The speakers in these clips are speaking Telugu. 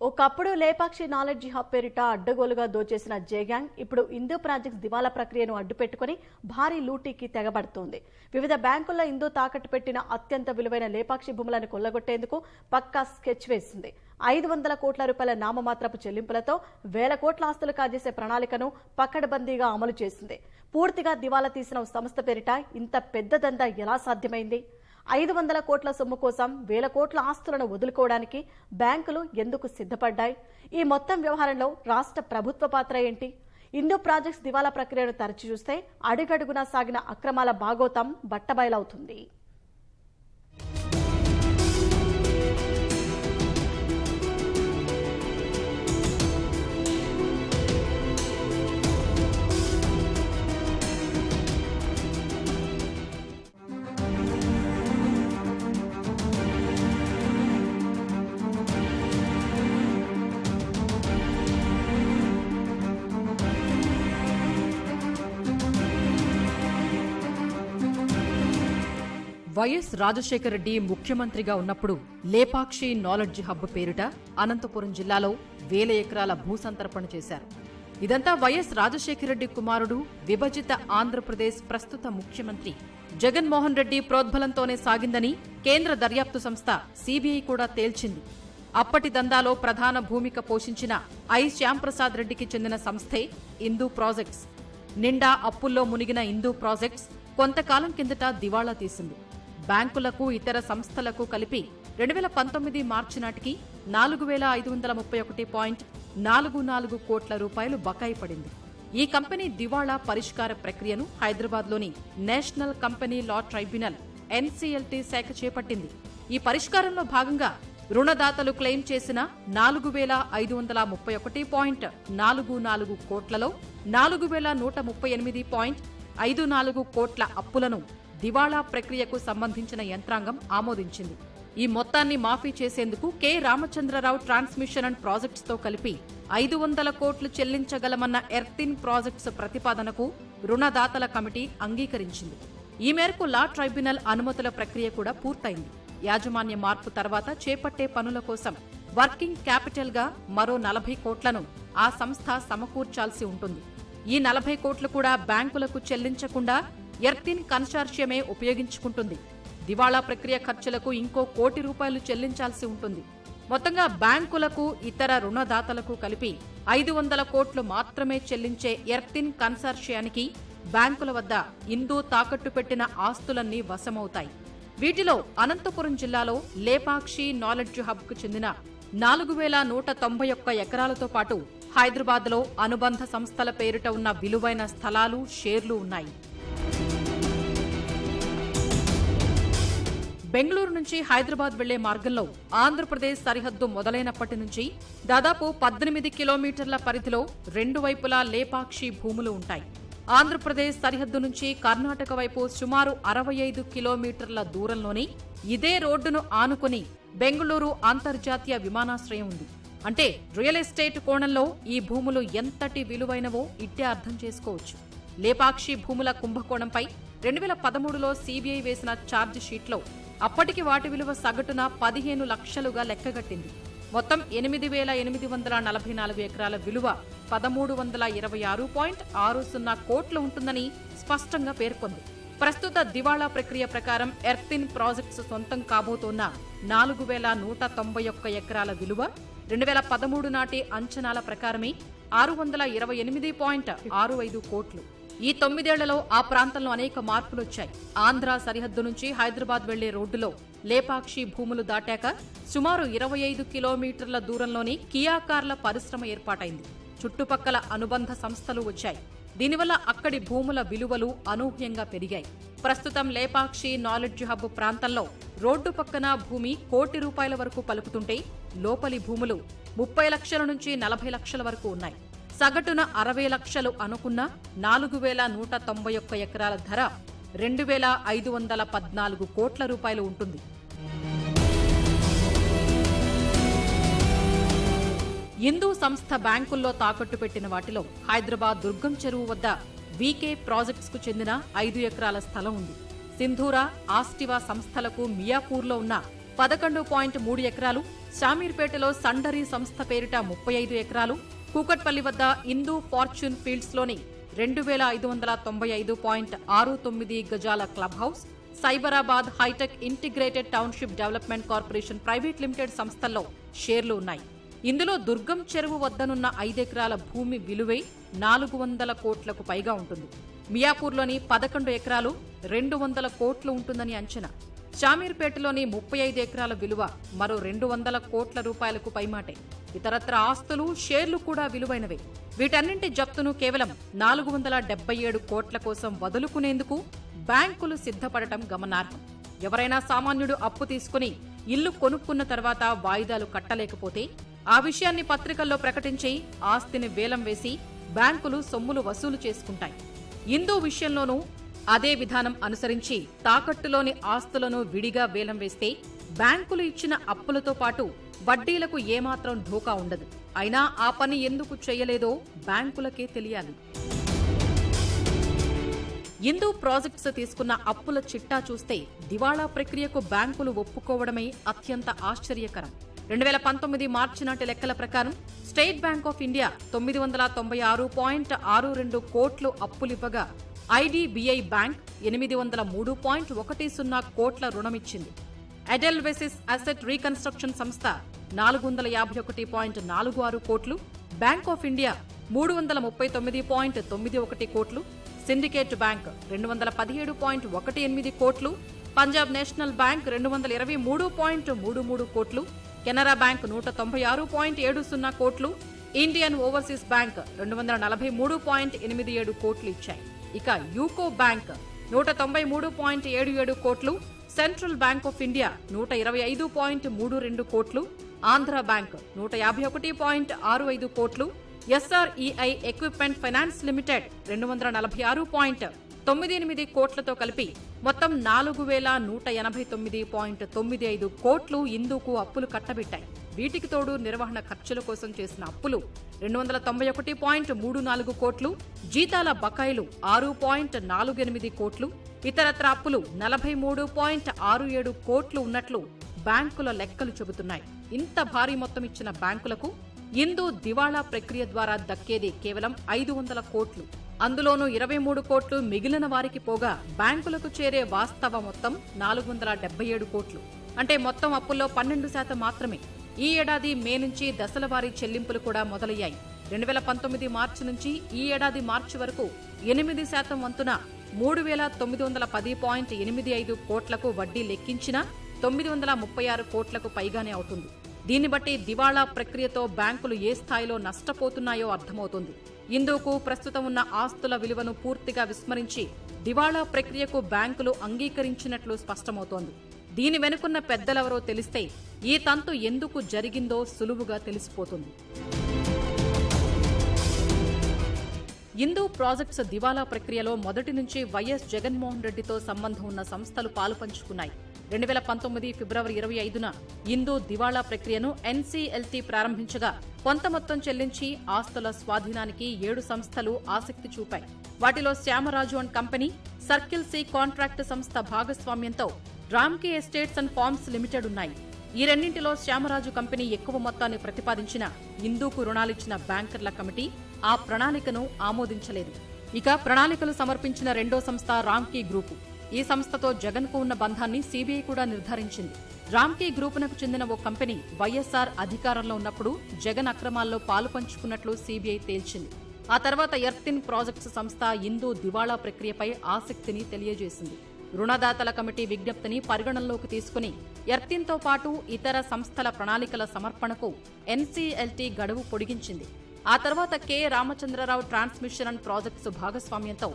ఒకప్పుడు లేపాక్షి నాలెడ్జ్ హబ్ పేరిట అడ్డగోలుగా దోచేసిన జే గ్యాంగ్ ఇప్పుడు ఇందు ప్రాజెక్ట్స్ దివాలా ప్రక్రియను అడ్డుపెట్టుకుని భారీ లూటీకి తెగబడుతోంది. వివిధ బ్యాంకుల్లో ఇందు తాకట్టు పెట్టిన అత్యంత విలువైన లేపాక్షి భూములను కొల్లగొట్టేందుకు పక్కా స్కెచ్ వేసింది. 500 కోట్ల రూపాయల నామమాత్రపు చెల్లింపులతో వేల కోట్ల ఆస్తులు కాజేసే ప్రణాళికను పకడ్బందీగా అమలు చేసింది. పూర్తిగా దివాలా తీసిన సంస్థ పేరిట ఇంత పెద్ద దందా ఎలా సాధ్యమైంది? 500 కోట్ల సొమ్ము కోసం వేల కోట్ల ఆస్తులను వదులుకోవడానికి బ్యాంకులు ఎందుకు సిద్ధపడ్డాయి? ఈ మొత్తం వ్యవహారంలో రాష్ట్ర ప్రభుత్వ పాత్ర ఏంటి? ఇందు ప్రాజెక్ట్స్ దివాలా ప్రక్రియను తరచి చూస్తే అడుగడుగునా సాగిన అక్రమాల భాగోతం బట్టబయలవుతుంది. వైఎస్ రాజశేఖర రెడ్డి ముఖ్యమంత్రిగా ఉన్నప్పుడు లేపాక్షి నాలెడ్జ్ హబ్ పేరిట అనంతపురం జిల్లాలో వేల ఎకరాల భూసంతర్పణ చేశారు. ఇదంతా వైఎస్ రాజశేఖర రెడ్డి కుమారుడు విభజిత ఆంధ్రప్రదేశ్ ప్రస్తుత ముఖ్యమంత్రి జగన్మోహన్ రెడ్డి ప్రోద్బలంతోనే సాగిందని కేంద్ర దర్యాప్తు సంస్థ సిబిఐ కూడా తేల్చింది. అప్పటి దందాలో ప్రధాన భూమిక పోషించిన ఐ శ్యాంప్రసాద్ రెడ్డికి చెందిన సంస్థే ఇందు ప్రాజెక్ట్స్. నిండా అప్పుల్లో మునిగిన ఇందు ప్రాజెక్ట్స్ కొంతకాలం కిందట దివాళా తీసింది. బ్యాంకులకు ఇతర సంస్థలకు కలిపి 2019 మార్చి నాటికి 4531.44 కోట్ల రూపాయలు బకాయి పడింది. ఈ కంపెనీ దివాళా పరిష్కార ప్రక్రియను హైదరాబాద్లోని national company law tribunal NCLT శాఖ చేపట్టింది. ఈ పరిష్కారంలో భాగంగా రుణదాతలు క్లెయిమ్ చేసిన 4531.44 కోట్లలో 4138.54 కోట్ల అప్పులను దివాళా ప్రక్రియకు సంబంధించిన యంత్రాంగం ఆమోదించింది. ఈ మొత్తాన్ని మాఫీ చేసేందుకు K Ramachandra Rao transmission and projects తో కలిపి 500 కోట్లు చెల్లించగలమన్న ఎర్తిన్ ప్రాజెక్ట్స్ ప్రతిపాదనకు రుణదాతల కమిటీ అంగీకరించింది. ఈ మేరకు లా ట్రైబ్యునల్ అనుమతుల ప్రక్రియ కూడా పూర్తయింది. యాజమాన్య మార్పు తర్వాత చేపట్టే పనుల కోసం వర్కింగ్ క్యాపిటల్ గా మరో 40 కోట్లను ఆ సంస్థ సమకూర్చాల్సి ఉంటుంది. ఈ 40 కోట్లు కూడా బ్యాంకులకు చెల్లించకుండా ఎర్తిన్ కన్సార్షియమే ఉపయోగించుకుంటుంది. దివాళా ప్రక్రియ ఖర్చులకు ఇంకో ₹1 కోటి చెల్లించాల్సి ఉంటుంది. మొత్తంగా బ్యాంకులకు ఇతర రుణదాతలకు కలిపి 500 కోట్లు మాత్రమే చెల్లించే ఎర్తిన్ కన్సార్షియానికి బ్యాంకుల వద్ద ఇందు తాకట్టు పెట్టిన ఆస్తులన్నీ వశమవుతాయి. వీటిలో అనంతపురం జిల్లాలో లేపాక్షి నాలెడ్జ్ హబ్ కు చెందిన 4191 ఎకరాలతో పాటు హైదరాబాద్లో అనుబంధ సంస్థల పేరిట ఉన్న విలువైన స్థలాలు, షేర్లు ఉన్నాయి. బెంగళూరు నుంచి హైదరాబాద్ వెళ్లే మార్గంలో ఆంధ్రప్రదేశ్ సరిహద్దు మొదలైనప్పటి నుంచి దాదాపు 18 కిలోమీటర్ల పరిధిలో రెండు వైపులా లేపాక్షి భూములు ఉంటాయి. ఆంధ్రప్రదేశ్ సరిహద్దు నుంచి కర్ణాటక వైపు సుమారు 65 కిలోమీటర్ల దూరంలోని ఇదే రోడ్డును ఆనుకుని బెంగళూరు అంతర్జాతీయ విమానాశ్రయం ఉంది. అంటే రియల్ ఎస్టేట్ కోణంలో ఈ భూములు ఎంతటి విలువైనవో ఇట్టే అర్థం చేసుకోవచ్చు. లేపాక్షి భూముల కుంభకోణంపై 2013లో సిబిఐ వేసిన ఛార్జ్ షీట్లో అప్పటికి వాటి విలువ సగటున 15 లక్షలుగా లెక్కగట్టింది. మొత్తం 8844 ఎకరాల విలువ 1326.60 కోట్లు ఉంటుందని స్పష్టంగా పేర్కొంది. ప్రస్తుత దివాళా ప్రక్రియ ప్రకారం ఎర్తిన్ ప్రాజెక్ట్స్ సొంతం కాబోతోన్న 4191 ఎకరాల విలువ 2013 నాటి అంచనాల ప్రకారమే 628.65 కోట్లు. ఈ 9 ఏళ్లలో ఆ ప్రాంతంలో అనేక మార్పులొచ్చాయి. ఆంధ్ర సరిహద్దు నుంచి హైదరాబాద్ వెళ్లే రోడ్డులో లేపాక్షి భూములు దాటాక సుమారు 25 కిలోమీటర్ల దూరంలోని కియా కార్ల పరిశ్రమ ఏర్పాటైంది. చుట్టుపక్కల అనుబంధ సంస్థలు వచ్చాయి. దీనివల్ల అక్కడి భూముల విలువలు అనూహ్యంగా పెరిగాయి. ప్రస్తుతం లేపాక్షి నాలెడ్జ్ హబ్ ప్రాంతంలో రోడ్డు పక్కన భూమి ₹1 కోటి వరకు పలుకుతుంటే లోపలి భూములు 30 లక్షల నుంచి 40 లక్షల వరకు ఉన్నాయి. సగటున 60 లక్షలు అనుకున్న 4191 ఎకరాల ధర 2514 కోట్ల రూపాయలు ఉంటుంది. ఇందు సంస్థ బ్యాంకుల్లో తాకట్టు పెట్టిన వాటిలో హైదరాబాద్ దుర్గం చెరువు వద్ద వీకే ప్రాజెక్ట్స్ కు చెందిన 5 ఎకరాల స్థలం ఉంది. సింధూరా, ఆస్టివా సంస్థలకు మియాపూర్లో ఉన్న 11.3 ఎకరాలు, శామీర్పేటలో సండరీ సంస్థ పేరిట 35 ఎకరాలు, కూకట్పల్లి వద్ద ఇందూ ఫార్చ్యూన్ ఫీల్డ్స్లోని 2595.69 గజాల club house, Cyberabad hitech integrated township development corporation private limited సంస్థల్లో షేర్లు ఉన్నాయి. ఇందులో దుర్గం చెరువు వద్దనున్న 5 ఎకరాల భూమి విలువే 400 కోట్లకు పైగా ఉంటుంది. మియాపూర్లోని 11 ఎకరాలు 200 కోట్లు ఉంటుందని అంచనా. షామీర్పేటలోని 35 ఎకరాల విలువ మరో 200 కోట్ల రూపాయలకు పైమాటే. ఇతరత్ర ఆస్తులు, షేర్లు కూడా విలువైనవే. వీటన్నింటి జప్తును కేవలం 477 కోట్ల కోసం వదులుకునేందుకు బ్యాంకులు సిద్ధపడటం గమనార్హం. ఎవరైనా సామాన్యుడు అప్పు తీసుకుని ఇల్లు కొనుక్కున్న తర్వాత వాయిదాలు కట్టలేకపోతే ఆ విషయాన్ని పత్రికల్లో ప్రకటించి ఆస్తిని వేలం వేసి బ్యాంకులు సొమ్ములు వసూలు చేసుకుంటాయి. ఇందూ విషయంలోనూ అదే విధానం అనుసరించి తాకట్టులోని ఆస్తులను విడిగా వేలం వేస్తే బ్యాంకులు ఇచ్చిన అప్పులతో పాటు వడ్డీలకు ఏమాత్రం ఢోకా ఉండదు. అయినా ఆ పని ఎందుకు చేయలేదో బ్యాంకులకే తెలియాలి. ఇందూ ప్రాజెక్ట్స్ తీసుకున్న అప్పుల చిట్టా చూస్తే దివాళా ప్రక్రియకు బ్యాంకులు ఒప్పుకోవడమే అత్యంత ఆశ్చర్యకరం. 2019 మార్చి నాటి లెక్కల ప్రకారం స్టేట్ బ్యాంక్ ఆఫ్ ఇండియా 996.62 కోట్లు అప్పులివ్వగా ఐడీబీఐ బ్యాంక్ 803.10 కోట్ల రుణమిచ్చింది. ఎడెల్వెసిస్ అసెట్ రీకన్స్ట్రక్షన్ సంస్థ 451.46 కోట్లు, బ్యాంక్ ఆఫ్ ఇండియా 339.91 కోట్లు, సిండికేట్ బ్యాంక్ 217.18 కోట్లు, పంజాబ్ నేషనల్ బ్యాంక్ 223.33 కోట్లు, కెనరా బ్యాంక్ 196.70 కోట్లు, ఇండియన్ ఓవర్సీస్ బ్యాంక్ 243.87 కోట్లు ఇచ్చాయి. ఇక యూకో బ్యాంక్ 193.77 కోట్లు, సెంట్రల్ బ్యాంక్ ఆఫ్ ఇండియా 125.32 కోట్లు, ఆంధ్ర బ్యాంక్ 151.65 కోట్లు, ఎస్ఆర్ఈఐ ఎక్విప్మెంట్ ఫైనాన్స్ లిమిటెడ్ 246.98 కోట్లతో కలిపి మొత్తం 4189.95 కోట్లు ఇందుకు అప్పులు కట్టబెట్టాయి. వీటికి తోడు నిర్వహణ ఖర్చుల కోసం చేసిన అప్పులు 291.34 కోట్లు, జీతాల బకాయిలు 6.48 కోట్లు, ఇతరత్ర అప్పులు 43.67 కోట్లు ఉన్నట్లు బ్యాంకుల లెక్కలు చెబుతున్నాయి. ఇంత భారీ మొత్తం ఇచ్చిన బ్యాంకులకు ఇందూ దివాళా ప్రక్రియ ద్వారా దక్కేది కేవలం 500 కోట్లు. అందులోనూ 23 కోట్లు మిగిలిన వారికి పోగా బ్యాంకులకు చేరే వాస్తవ మొత్తం 477 కోట్లు. అంటే మొత్తం అప్పుల్లో 12% మాత్రమే. ఈ ఏడాది మే నుంచి దశలవారీ చెల్లింపులు కూడా మొదలయ్యాయి. 2019 మార్చి నుంచి ఈ ఏడాది మార్చి వరకు 8% వంతున 3,910.85 కోట్లకు వడ్డీ లెక్కించినా 936 కోట్లకు పైగానే అవుతుంది. దీన్ని బట్టి దివాళా ప్రక్రియతో బ్యాంకులు ఏ స్థాయిలో నష్టపోతున్నాయో అర్థమవుతుంది. ఇందుకు ప్రస్తుతం ఉన్న ఆస్తుల విలువను పూర్తిగా విస్మరించి దివాళా ప్రక్రియకు బ్యాంకులు అంగీకరించినట్లు స్పష్టమవుతోంది. దీని వెనుకున్న పెద్దలెవరో తెలిస్తే ఈ తంతు ఎందుకు జరిగిందో సులువుగా తెలిసిపోతుంది. ఇందూ ప్రాజెక్ట్స్ దివాలా ప్రక్రియలో మొదటి నుంచి వైఎస్ జగన్మోహన్ రెడ్డితో సంబంధం ఉన్న సంస్థలు పాలుపంచుకున్నాయి. 2019 ఫిబ్రవరి 25న ఇందూ దివాళా ప్రక్రియను ఎన్సీఎల్టీ ప్రారంభించగా కొంత మొత్తం చెల్లించి ఆస్తుల స్వాధీనానికి 7 సంస్థలు ఆసక్తి చూపాయి. వాటిలో Shyamaraju and company, circle C contract సంస్థ భాగస్వామ్యంతో Ramky estates and farms limited ఉన్నాయి. ఈ రెండింటిలో శ్యామరాజు కంపెనీ ఎక్కువ మొత్తాన్ని ప్రతిపాదించిన ఇందూకు రుణాలిచ్చిన బ్యాంకర్ల కమిటీ ఆ ప్రణాళికను ఆమోదించలేదు. ఇక ప్రణాళికలు సమర్పించిన రెండో సంస్థ రామ్కీ గ్రూపు. ఈ సంస్థతో జగన్ కు ఉన్న బంధాన్ని సీబీఐ కూడా నిర్ధారించింది. రామ్కీ గ్రూపునకు చెందిన ఓ కంపెనీ వైఎస్ఆర్ అధికారంలో ఉన్నప్పుడు జగన్ అక్రమాల్లో పాలు పంచుకున్నట్లు సీబీఐ తేల్చింది. ఆ తర్వాత ఎర్తిన్ ప్రాజెక్ట్స్ సంస్థ ఇందూ దివాళా ప్రక్రియపై ఆసక్తిని తెలియజేసింది. రుణదాతల కమిటీ విజ్ఞప్తిని పరిగణనలోకి తీసుకుని ఎర్తిన్తో పాటు ఇతర సంస్థల ప్రణాళికల సమర్పణకు ఎన్సీఎల్టీ గడువు పొడిగించింది. ఆ తర్వాత K Ramachandra Rao transmission and projects భాగస్వామ్యంతో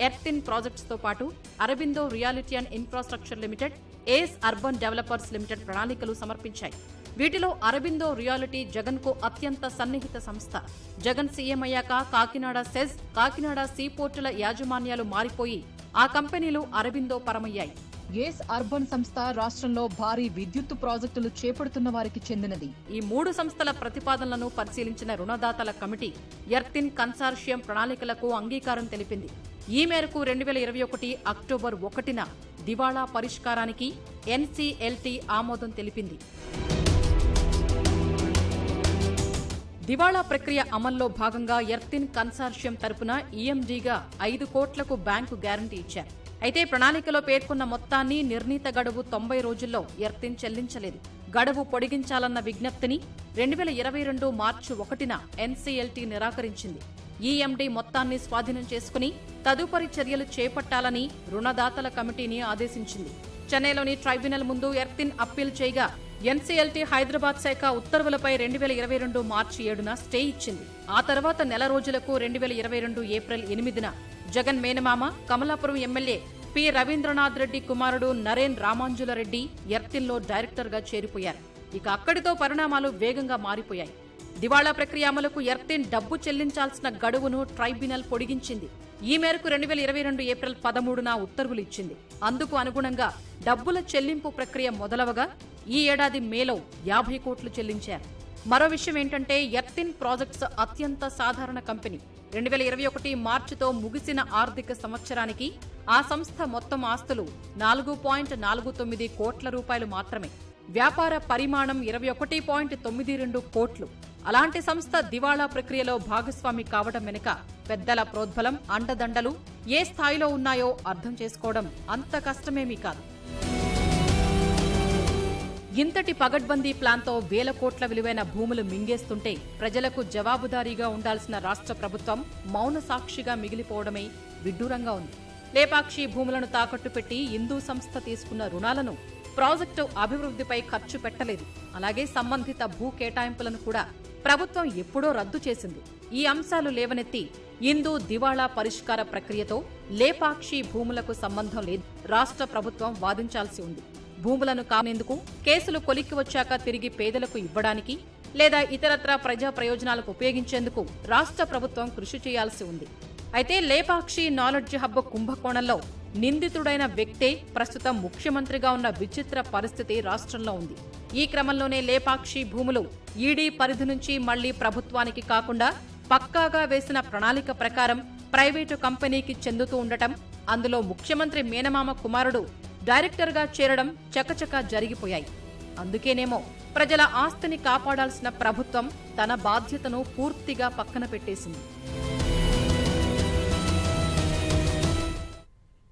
ఎర్తిన్ ప్రాజెక్ట్స్ తో పాటు Aurobindo reality and infrastructure limited, ace urban developers limited ప్రణాళికలు సమర్పించాయి. వీటిలో అరబిందో రియాలిటీ జగన్ కు అత్యంత సన్నిహిత సంస్థ. జగన్ సీఎం అయ్యాక కాకినాడ సెజ్, కాకినాడ సీపోర్టుల యాజమాన్యాలు మారిపోయి ఆ కంపెనీలు అరబిందో పరమయ్యాయి. ఏస్ అర్బన్ సంస్థ రాష్ట్రంలో భారీ విద్యుత్ ప్రాజెక్టులు చేపడుతున్న వారికి చెందినది. ఈ 3 సంస్థల ప్రతిపాదనలను పరిశీలించిన రుణదాతల కమిటీ ఎర్తిన్ కన్సార్షియం ప్రణాళికలకు అంగీకారం తెలిపింది. ఈ మేరకు 2021 అక్టోబర్ 1న దివాళా పరిష్కారానికి ఎన్సీఎల్టీ ఆమోదం తెలిపింది. దివాళా ప్రక్రియ అమల్లో భాగంగా ఎర్తిన్ కన్సార్షియం తరపున ఈఎండీగా 5 కోట్లకు బ్యాంకు గ్యారంటీ ఇచ్చారు. అయితే ప్రణాళికలో పేర్కొన్న మొత్తాన్ని నిర్ణీత గడువు 90 రోజుల్లో ఎర్తిన్ చెల్లించలేదు. గడువు పొడిగించాలన్న విజ్ఞప్తిని 2022 మార్చి 1న ఎన్సీఎల్టీ నిరాకరించింది. ఈఎండీ మొత్తాన్ని స్వాధీనం చేసుకుని తదుపరి చర్యలు చేపట్టాలని రుణదాతల కమిటీని ఆదేశించింది. చెన్నైలోని ట్రైబ్యునల్ ముందు ఎర్తిన్ అప్పీల్ చేయగా ఎన్సీఎల్టీ హైదరాబాద్ శాఖ ఉత్తర్వులపై 2022 మార్చి 7న స్టే ఇచ్చింది. ఆ తర్వాత నెల రోజులకు 2022 ఏప్రిల్ 8న జగన్ మేనమామ కమలాపురం ఎమ్మెల్యే పి రవీంద్రనాథ్ రెడ్డి కుమారుడు నరేన్ రామాంజులరెడ్డి ఎర్తిన్లో డైరెక్టర్గా చేరిపోయారు. ఇక అక్కడితో పరిణామాలు వేగంగా మారిపోయాయి. దివాళా ప్రక్రియ అమలుకు ఎర్తిన్ డబ్బు చెల్లించాల్సిన గడువును ట్రైబ్యునల్ పొడిగించింది. ఈ మేరకు 2022 ఏప్రిల్ 13న ఉత్తర్వులు ఇచ్చింది. అందుకు అనుగుణంగా డబ్బుల చెల్లింపు ప్రక్రియ మొదలవగా ఈ ఏడాది మేలో 50 కోట్లు చెల్లించారు. మరో విషయం ఏంటంటే ఎర్తిన్ ప్రాజెక్ట్స్ అత్యంత సాధారణ కంపెనీ. 2021 మార్చితో ముగిసిన ఆర్థిక సంవత్సరానికి ఆ సంస్థ మొత్తం ఆస్తులు 4.49 కోట్ల రూపాయలు మాత్రమే. వ్యాపార పరిమాణం 21.92 కోట్లు. అలాంటి సంస్థ దివాళా ప్రక్రియలో భాగస్వామి కావడం వెనుక పెద్దల ప్రోద్బలం, అండదండలు ఏ స్థాయిలో ఉన్నాయో అర్థం చేసుకోవడం అంత కష్టమేమీ కాదు. ఇంతటి పగడ్బందీ ప్లాన్తో వేల కోట్ల విలువైన భూములు మింగేస్తుంటే ప్రజలకు జవాబుదారీగా ఉండాల్సిన రాష్ట్ర ప్రభుత్వం మౌన సాక్షిగా మిగిలిపోవడమే విడ్డూరంగా ఉంది. లేపాక్షి భూములను తాకట్టు పెట్టి హిందూ సంస్థ తీసుకున్న రుణాలను ప్రాజెక్టు అభివృద్ధిపై ఖర్చు పెట్టలేదు. అలాగే సంబంధిత భూ కేటాయింపులను కూడా ప్రభుత్వం ఎప్పుడో రద్దు చేసింది. ఈ అంశాలు లేవనెత్తి హిందూ దివాళా పరిష్కార ప్రక్రియతో లేపాక్షి భూములకు సంబంధం లేదు, రాష్ట్ర ప్రభుత్వం వాదించాల్సి ఉంది. భూములను కానేందుకు, కేసులు కొలిక్కి వచ్చాక తిరిగి పేదలకు ఇవ్వడానికి లేదా ఇతరత్రా ప్రజా ప్రయోజనాలకు ఉపయోగించేందుకు రాష్ట్ర ప్రభుత్వం కృషి చేయాల్సి ఉంది. అయితే లేపాక్షి నాలెడ్జ్ హబ్ కుంభకోణంలో నిందితుడైన వ్యక్తే ప్రస్తుతం ముఖ్యమంత్రిగా ఉన్న విచిత్ర పరిస్థితి రాష్ట్రంలో ఉంది. ఈ క్రమంలోనే లేపాక్షి భూములు ఈడీ పరిధి నుంచి మళ్లీ ప్రభుత్వానికి కాకుండా పక్కాగా వేసిన ప్రణాళిక ప్రకారం ప్రైవేటు కంపెనీకి చెందుతూ ఉండటం, అందులో ముఖ్యమంత్రి మేనమామ కుమారుడు డైరెక్టర్గా చేరడం చకచకా జరిగిపోయాయి. అందుకేనేమో ప్రజల ఆస్తిని కాపాడాల్సిన ప్రభుత్వం తన బాధ్యతను పూర్తిగా పక్కన పెట్టేసింది.